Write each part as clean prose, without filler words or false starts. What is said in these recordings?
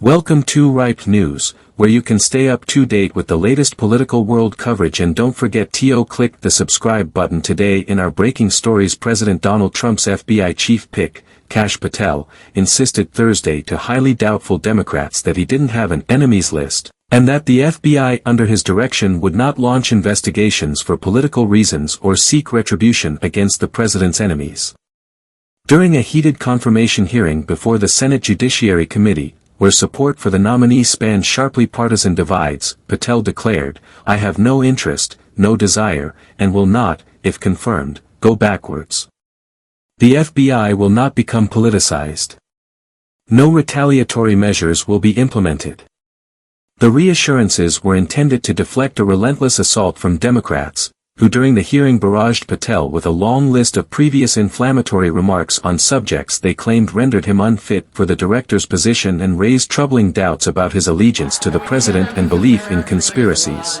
Welcome to Ripe News, where you can stay up to date with the latest political world coverage, and don't forget to click the subscribe button today. In our breaking stories, President Donald Trump's FBI chief pick, Patel, insisted Thursday to highly doubtful Democrats that he didn't have an enemies list, and that the FBI under his direction would not launch investigations for political reasons or seek retribution against the president's enemies. During a heated confirmation hearing before the Senate Judiciary Committee, where support for the nominee spanned sharply partisan divides, Patel declared, "I have no interest, no desire, and will not, if confirmed, go backwards. The FBI will not become politicized. No retaliatory measures will be implemented." The reassurances were intended to deflect a relentless assault from Democrats, who during the hearing barraged Patel with a long list of previous inflammatory remarks on subjects they claimed rendered him unfit for the director's position and raised troubling doubts about his allegiance to the president and belief in conspiracies.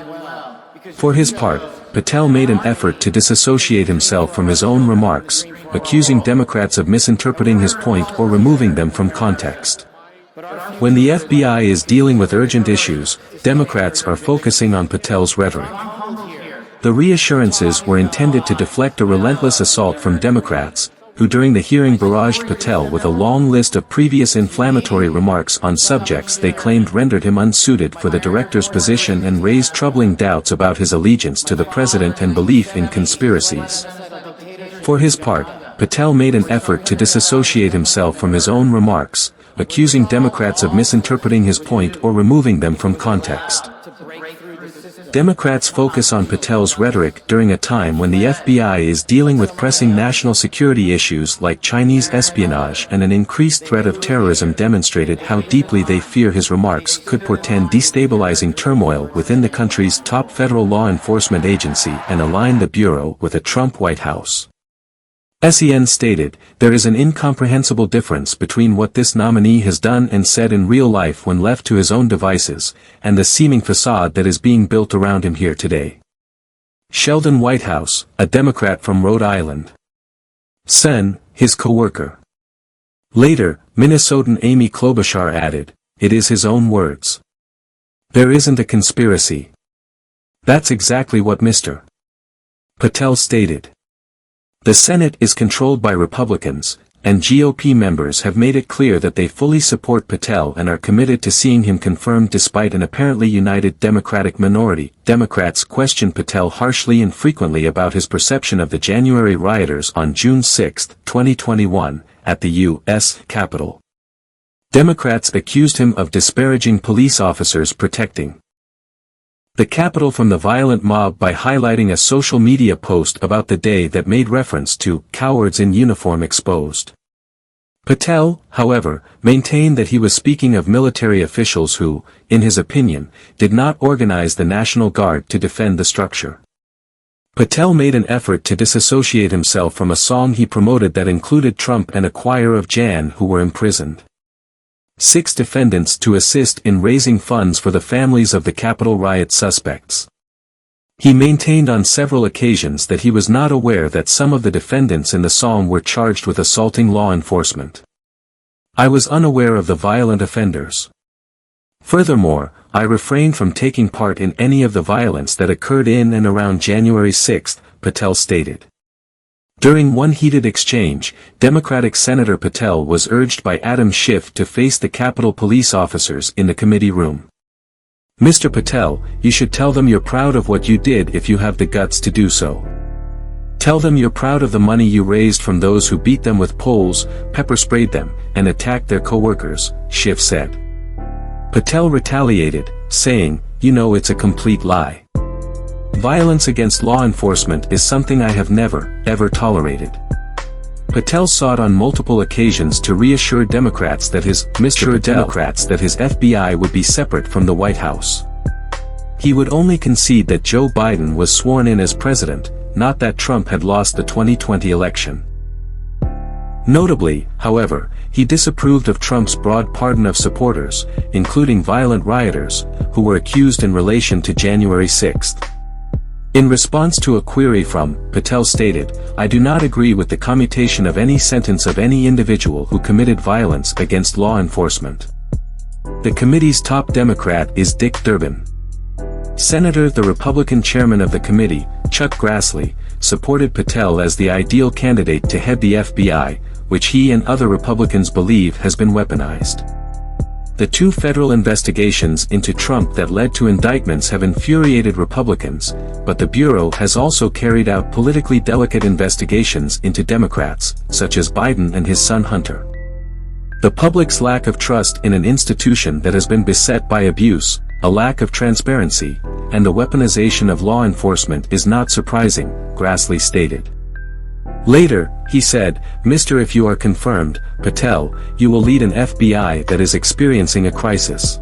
For his part, Patel made an effort to disassociate himself from his own remarks, accusing Democrats of misinterpreting his point or removing them from context. When the FBI is dealing with urgent issues, Democrats are focusing on Patel's rhetoric. The reassurances were intended to deflect a relentless assault from Democrats, who during the hearing barraged Patel with a long list of previous inflammatory remarks on subjects they claimed rendered him unsuited for the director's position and raised troubling doubts about his allegiance to the president and belief in conspiracies. For his part, Patel made an effort to disassociate himself from his own remarks, accusing Democrats of misinterpreting his point or removing them from context. Democrats focus on Patel's rhetoric during a time when the FBI is dealing with pressing national security issues like Chinese espionage and an increased threat of terrorism demonstrated how deeply they fear his remarks could portend destabilizing turmoil within the country's top federal law enforcement agency and align the bureau with a Trump White House. SEN stated, "There is an incomprehensible difference between what this nominee has done and said in real life when left to his own devices, and the seeming facade that is being built around him here today." Sheldon Whitehouse, a Democrat from Rhode Island. Sen, his co-worker. Later, Minnesotan Amy Klobuchar added, "It is his own words. There isn't a conspiracy. That's exactly what Mr. Patel stated. The Senate is controlled by Republicans, and GOP members have made it clear that they fully support Patel and are committed to seeing him confirmed despite an apparently united Democratic minority." Democrats questioned Patel harshly and frequently about his perception of the January rioters on June 6, 2021, at the U.S. Capitol. Democrats accused him of disparaging police officers protecting the Capitol from the violent mob by highlighting a social media post about the day that made reference to "cowards in uniform exposed." Patel, however, maintained that he was speaking of military officials who, in his opinion, did not organize the National Guard to defend the structure. Patel made an effort to disassociate himself from a song he promoted that included Trump and a choir of Jan who were imprisoned. 6 defendants to assist in raising funds for the families of the Capitol riot suspects. He maintained on several occasions that he was not aware that some of the defendants in the song were charged with assaulting law enforcement. "I was unaware of the violent offenders. Furthermore, I refrained from taking part in any of the violence that occurred in and around January 6, Patel stated. During one heated exchange, Democratic Senator Patel was urged by Adam Schiff to face the Capitol police officers in the committee room. "Mr. Patel, you should tell them you're proud of what you did if you have the guts to do so. Tell them you're proud of the money you raised from those who beat them with poles, pepper-sprayed them, and attacked their co-workers," Schiff said. Patel retaliated, saying, "You know it's a complete lie. Violence against law enforcement is something I have never, ever tolerated." Patel sought on multiple occasions to reassure Democrats that his FBI would be separate from the White House. He would only concede that Joe Biden was sworn in as president, not that Trump had lost the 2020 election. Notably, however, he disapproved of Trump's broad pardon of supporters, including violent rioters, who were accused in relation to January 6. In response to a query from, Patel stated, "I do not agree with the commutation of any sentence of any individual who committed violence against law enforcement. The committee's top Democrat is Dick Durbin. Senator, the Republican chairman of the committee, Chuck Grassley, supported Patel as the ideal candidate to head the FBI, which he and other Republicans believe has been weaponized. The two federal investigations into Trump that led to indictments have infuriated Republicans, but the Bureau has also carried out politically delicate investigations into Democrats, such as Biden and his son Hunter. The public's lack of trust in an institution that has been beset by abuse, a lack of transparency, and the weaponization of law enforcement is not surprising, Grassley stated. Later, he said, "Mr. If you are confirmed, Patel, you will lead an FBI that is experiencing a crisis.